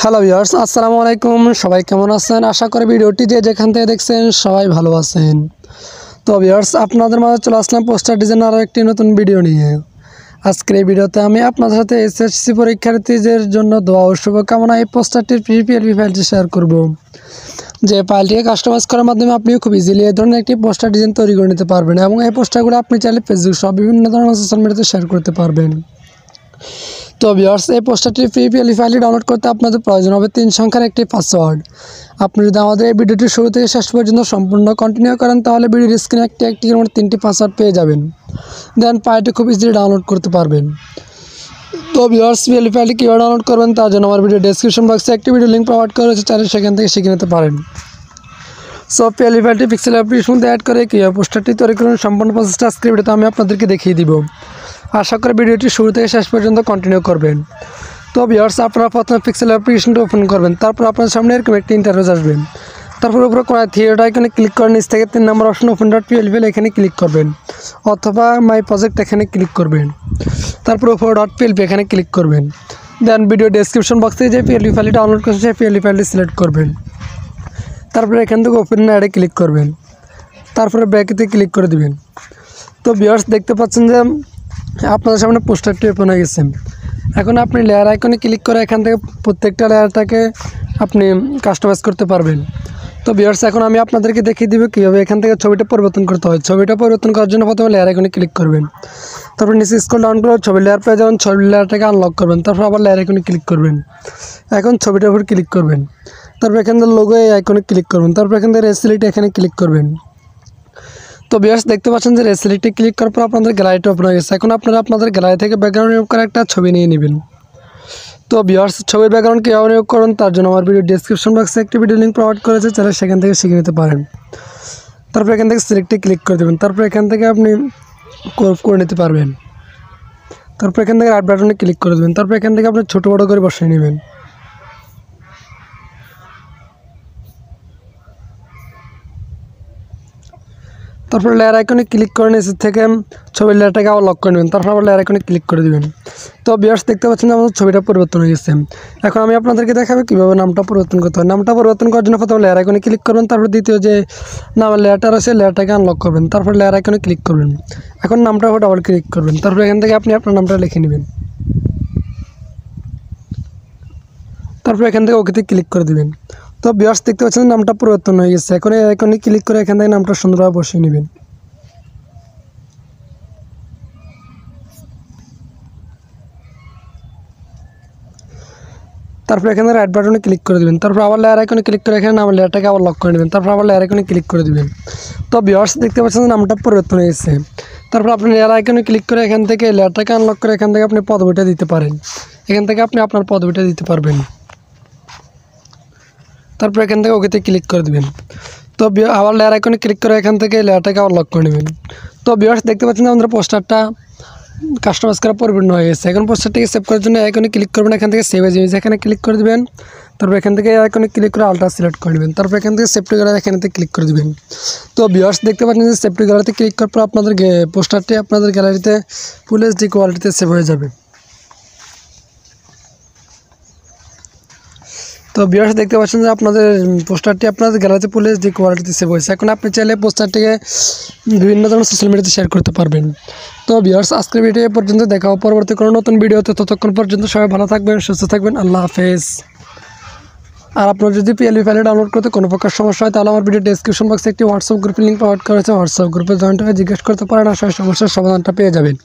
Hello viewers, আসসালামু আলাইকুম। সবাই কেমন আছেন? আশা করি ভিডিওটি যেখান থেকে দেখছেন সবাই ভালো আছেন। তো ভিউয়ার্স, আপনাদের মাঝে চলে আসলাম পোস্টার ডিজাইনের আরও একটি নতুন ভিডিও নিয়ে। আজকের এই ভিডিওতে আমি আপনাদের সাথে এসএসসি পরীক্ষার্থীদের জন্য দোয়া ও শুভকামনা এই পোস্টারটির পিএলপি ফাইলটি শেয়ার করব। যে ফাইলটিকে কাস্টমাইজ করার মাধ্যমে আপনি খুব ইজিলি এই ধরনের একটি পোস্টার ডিজাইন তৈরি করে নিতে পারবেন এবং এই পোস্টারগুলো আপনি চাইলে ফেসবুক সহ বিভিন্ন ধরনের সোশ্যাল মিডিয়াতে শেয়ার করতে পারবেন। তো ভিউয়ার্স, এই পোস্টারটির পিএলপি ফাইলটি ডাউনলোড করতে আপনাদের প্রয়োজন হবে 3 সংখ্যার একটি পাসওয়ার্ড। আপনি যদি আমাদের এই ভিডিওটি শুরু থেকে শেষ পর্যন্ত সম্পূর্ণ কন্টিনিউ করেন তাহলে ভিডিওর স্ক্রিনে একটি করে 3টি পাসওয়ার্ড পেয়ে যাবেন। দেন ফাইলটি খুব ইজিলি ডাউনলোড করতে পারবেন। তো ভিউয়ার্স, পিএলপি ফাইলটি কীভাবে ডাউনলোড করবেন তার জন্য আমার ভিডিও ডেসক্রিপশন বক্সে একটি ভিডিও লিঙ্ক প্রোভাইড করা হয়েছে, চাইলে সেখান থেকে শিখে নিতে পারেন। সো পিএলপি ফাইলটি পিক্সেল অ্যাপ্লিকেশন দিয়ে অ্যাড করে কীভাবে পোস্টারটি তৈরি করুন সম্পূর্ণ প্রসেসটা আজকের ভিডিওতে আমি আপনাদেরকে দেখিয়ে দিব। আশা করি ভিডিওটি শুরু থেকে শেষ পর্যন্ত কন্টিনিউ করবেন। তো ভিউয়ার্স, আপনারা প্রথমে পিক্সেল অ্যাপ্লিকেশনটি ওপেন করবেন। তারপর আপনার সামনে এরকম একটি ইন্টারফেস আসবেন। তারপর উপরে কোনায় থিয়েটার আইকনে ক্লিক করে নিচ থেকে 3 নম্বর অপশন ওপেন ডট পিএলপি এখানে ক্লিক করবেন, অথবা মাই প্রজেক্ট এখানে ক্লিক করবেন। তারপর উপরে ডট পিএলপি এখানে ক্লিক করবেন। দেন ভিডিও ডেসক্রিপশন বক্সে যে পিএলপি ফাইলটি ডাউনলোড করছেন সেই পিএলপি ফাইলটি সিলেক্ট করবেন। তারপরে এখান থেকে ওপেন অ্যাডে ক্লিক করবেন। তারপরে ব্যাকেতে ক্লিক করে দিবেন। তো ভিউয়ার্স, দেখতে পাচ্ছেন যে আপনাদের সামনে পোস্টারটি ওপেন হয়ে গেছে। এখন আপনি লেয়ার আইকনে ক্লিক করে এখান থেকে প্রত্যেকটা লেয়ারটাকে আপনি কাস্টমাইজ করতে পারবেন। তো ভিউয়ার্স, এখন আমি আপনাদেরকে দেখিয়ে দিব কীভাবে এখান থেকে ছবিটা পরিবর্তন করতে হয়। ছবিটা পরিবর্তন করার জন্য প্রথমে লেয়ার আইকনে ক্লিক করবেন। তারপর নিচে স্ক্রল ডাউন করে ছবি লেয়ার পেয়ে যাবেন, ছবি লেয়ারটাকে আনলক করবেন। তারপর আবার লেয়ার আইকনে ক্লিক করবেন। এখন ছবিটার উপর ক্লিক করবেন। তারপর এখান থেকে লোগো এই আইকনে ক্লিক করবেন। তারপর এখান থেকে রেসিলিটি এখানে ক্লিক করবেন। তো ভিউয়ার্স, দেখতে পাচ্ছেন যে রেসিলিটি ক্লিক করার পর আপনাদের গ্যালারিটা ওপেন হয়ে গেছে। এখন আপনারা আপনাদের গ্যালারি থেকে ব্যাকগ্রাউন্ড নিয়োগ করে একটা ছবি নিয়ে নেবেন। তো ভিউয়ার্স, ছবির ব্যাকগ্রাউন্ড কীভাবে নিয়োগ করুন তার জন্য আমার ভিডিও ডেসক্রিপশন বক্সে একটি ভিডিও লিঙ্ক প্রোভাইড করেছে, চাইলে সেখান থেকে শিখে নিতে পারেন। তারপর এখান থেকে সিলেক্টে ক্লিক করে দেবেন। তারপর এখান থেকে আপনি ক্রপ করে নিতে পারবেন। তারপর এখান থেকে রাইট বাটনে ক্লিক করে দেবেন। তারপর এখান থেকে আপনি ছোটো বড়ো করে বসিয়ে নেবেন। তারপর লেয়ার আইকনে ক্লিক করে নিচে থেকে ছবির লেয়ারটাকে আবার লক করে নেবেন। তারপর আবার লেয়ার আইকনে ক্লিক করে দেবেন। তো ভিউয়ার্স, দেখতে পাচ্ছেন যে আমাদের ছবিটা পরিবর্তন হয়ে গেছে। এখন আমি আপনাদেরকে দেখাবো কীভাবে নামটা পরিবর্তন করতে হয়। নামটা পরিবর্তন করার জন্য প্রথমে লেয়ার আইকনে ক্লিক করবেন। তারপর দ্বিতীয় যে নামের লেয়ারটা রয়েছে লেয়ারটাকে আনলক করবেন। তারপর লেয়ার আইকনে ক্লিক করবেন। এখন নামটার উপর ডাবল ক্লিক করবেন। তারপর এখান থেকে আপনি আপনার নামটা লিখে নেবেন। তারপর এখান থেকে ওকেতে ক্লিক করে দেবেন। তো ভিউয়ার্স, দেখতে পাচ্ছেন নামটা পরিবর্তন হয়ে গেছে। এখন এই আইকনে ক্লিক করে এখান থেকে নামটা সুন্দরভাবে বসিয়ে নেবেন। তারপর এখানে রাইট বাটনে ক্লিক করে দেবেন। তারপর আবার লেয়ার আইকনে ক্লিক করে এখানে নামের লেয়ারটাকে আবার লক করে নেবেন। তারপর আবার লেয়ার আইকনে ক্লিক করে দেবেন। তো ভিউয়ার্স, দেখতে পাচ্ছেন নামটা পরিবর্তন হয়ে গেছে। তারপর আপনি লেয়ার আইকনে ক্লিক করে এখান থেকে লেয়ারটাকে আনলক করে এখান থেকে আপনি পদবিটা দিতে পারেন। এখান থেকে আপনি আপনার পদবিটা দিতে পারবেন। তারপর এখান থেকে ওকেতে ক্লিক করে দেবেন। তো আবার লেয়ার আইকনে ক্লিক করে এখান থেকে লেয়ারটাকে আবার লক করে নেবেন। তো ভিউয়ার্স, দেখতে পাচ্ছেন আমাদের পোস্টারটা কাস্টমাইজ করা পরিপূর্ণ হয়ে গেছে। এখন পোস্টারটিকে সেভ করার জন্য আইকনে ক্লিক করবেন। এখান থেকে সেভ এজ ইমেজ এখানে ক্লিক করে দেবেন। তারপর এখান থেকে আইকনে ক্লিক করে আলট্রা সিলেক্ট করে নেবেন। তারপর এখান থেকে সেভ টু গ্যালারি এখানেতে ক্লিক করে দেবেন। তো ভিউয়ার্স, দেখতে পাচ্ছেন যে সেভ টু গ্যালারিতে ক্লিক করার পর আপনাদের পোস্টারটি আপনাদের গ্যালারিতে ফুল এইচডি কোয়ালিটিতে সেভ হয়ে যাবে। তো ভিউয়ার্স, দেখতে পাচ্ছেন যে আপনাদের পোস্টারটি আপনাদের গ্যালারিতে ফুল এইচডি কোয়ালিটিতে সেভ হয়েছে। এখন আপনি চাইলে পোস্টারটিকে বিভিন্ন ধরনের সোশ্যাল মিডিয়াতে শেয়ার করতে পারবেন। তো ভিউয়ার্স, আজকের ভিডিও পর্যন্ত দেখা হবে পরবর্তী কোনো নতুন ভিডিওতে। ততক্ষণ পর্যন্ত সবাই ভালো থাকবেন, সুস্থ থাকবেন। আল্লাহ হাফেজ। আর আপনার যদি পিএলপি ফাইল ডাউনলোড করতে কোনো প্রকার সমস্যা হয় তাহলে আমার ভিডিও ডেসক্রিপশন বক্সে একটি হোয়াটসঅ্যাপ গ্রুপের লিঙ্ক প্রোভাইড করা হয়েছে। হোয়াটসঅ্যাপ গ্রুপে জয়েন্ট হয়ে জিজ্ঞেস করতে পারেন, আর সমস্যার সমাধানটা পেয়ে যাবেন।